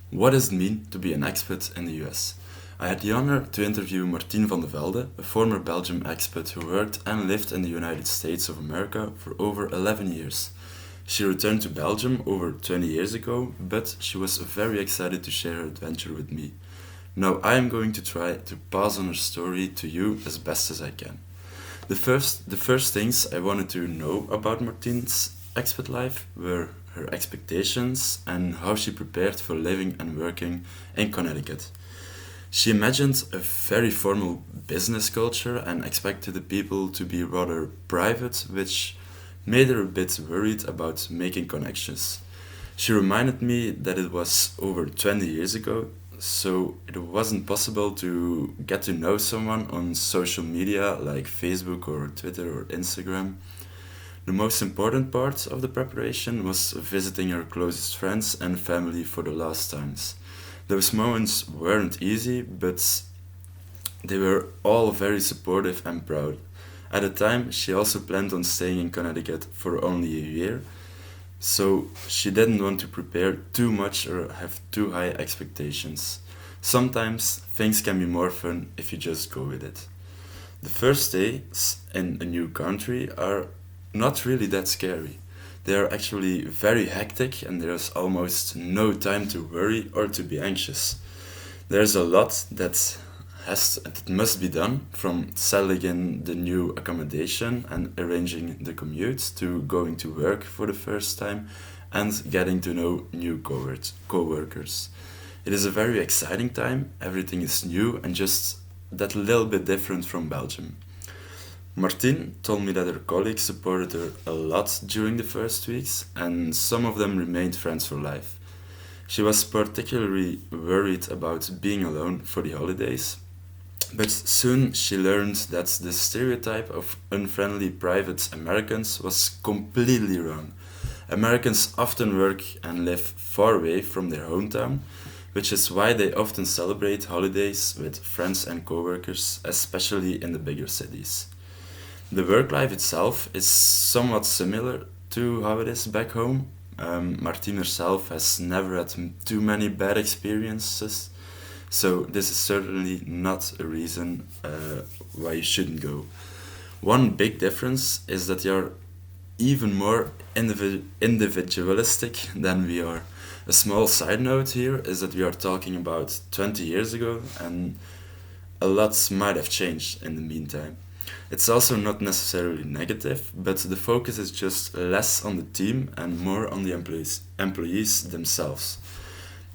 What does it mean to be an expat in the US? I had the honor to interview Martine van de Velde, a former Belgian expat who worked and lived in the United States of America for over 11 years. She returned to Belgium over 20 years ago, but she was very excited to share her adventure with me. Now I am going to try to pass on her story to you as best as I can. The first things I wanted to know about Martine's expat life were her expectations and how she prepared for living and working in Connecticut. She imagined a very formal business culture and expected the people to be rather private, which made her a bit worried about making connections. She reminded me that it was over 20 years ago, so it wasn't possible to get to know someone on social media like Facebook or Twitter or Instagram. The most important part of the preparation was visiting her closest friends and family for the last times. Those moments weren't easy, but they were all very supportive and proud. At the time, she also planned on staying in Connecticut for only a year, so she didn't want to prepare too much or have too high expectations. Sometimes things can be more fun if you just go with it. The first days in a new country are not really that scary. They are actually very hectic and there's almost no time to worry or to be anxious. There's a lot that must be done, from settling in the new accommodation and arranging the commute to going to work for the first time and getting to know new co-workers. It is a very exciting time, everything is new and just that little bit different from Belgium. Martine told me that her colleagues supported her a lot during the first weeks, and some of them remained friends for life. She was particularly worried about being alone for the holidays, but soon she learned that the stereotype of unfriendly private Americans was completely wrong. Americans often work and live far away from their hometown, which is why they often celebrate holidays with friends and coworkers, especially in the bigger cities. The work life itself is somewhat similar to how it is back home. Martine herself has never had too many bad experiences, so this is certainly not a reason why you shouldn't go. One big difference is that you're even more individualistic than we are. A small side note here is that we are talking about 20 years ago, and a lot might have changed in the meantime. It's also not necessarily negative, but the focus is just less on the team and more on the employees themselves.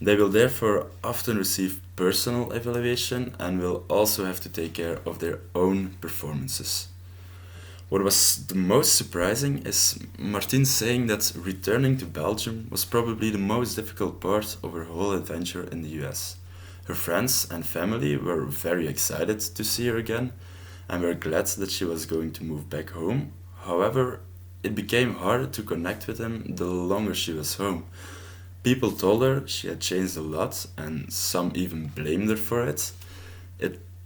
They will therefore often receive personal evaluation and will also have to take care of their own performances. What was the most surprising is Martine saying that returning to Belgium was probably the most difficult part of her whole adventure in the US. Her friends and family were very excited to see her again and were glad that she was going to move back home. However, it became harder to connect with them the longer she was home. People told her she had changed a lot, and some even blamed her for it.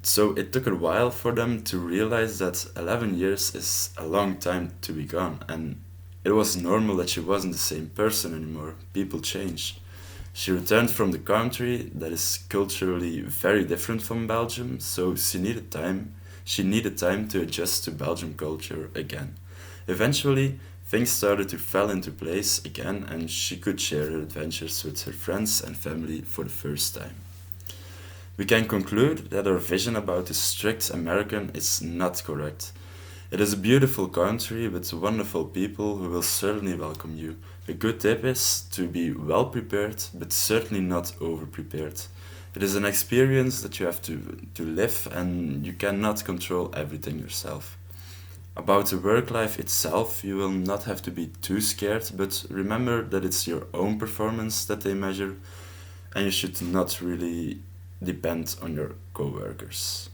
So it took a while for them to realize that 11 years is a long time to be gone, and it was normal that she wasn't the same person anymore. People change. She returned from the country that is culturally very different from Belgium, so she needed time to adjust to Belgian culture again. Eventually, things started to fall into place again, and she could share her adventures with her friends and family for the first time. We can conclude that our vision about the strict American is not correct. It is a beautiful country with wonderful people who will certainly welcome you. A good tip is to be well prepared, but certainly not over prepared. It is an experience that you have to live, and you cannot control everything yourself. About the work life itself, you will not have to be too scared, but remember that it's your own performance that they measure, and you should not really depend on your coworkers.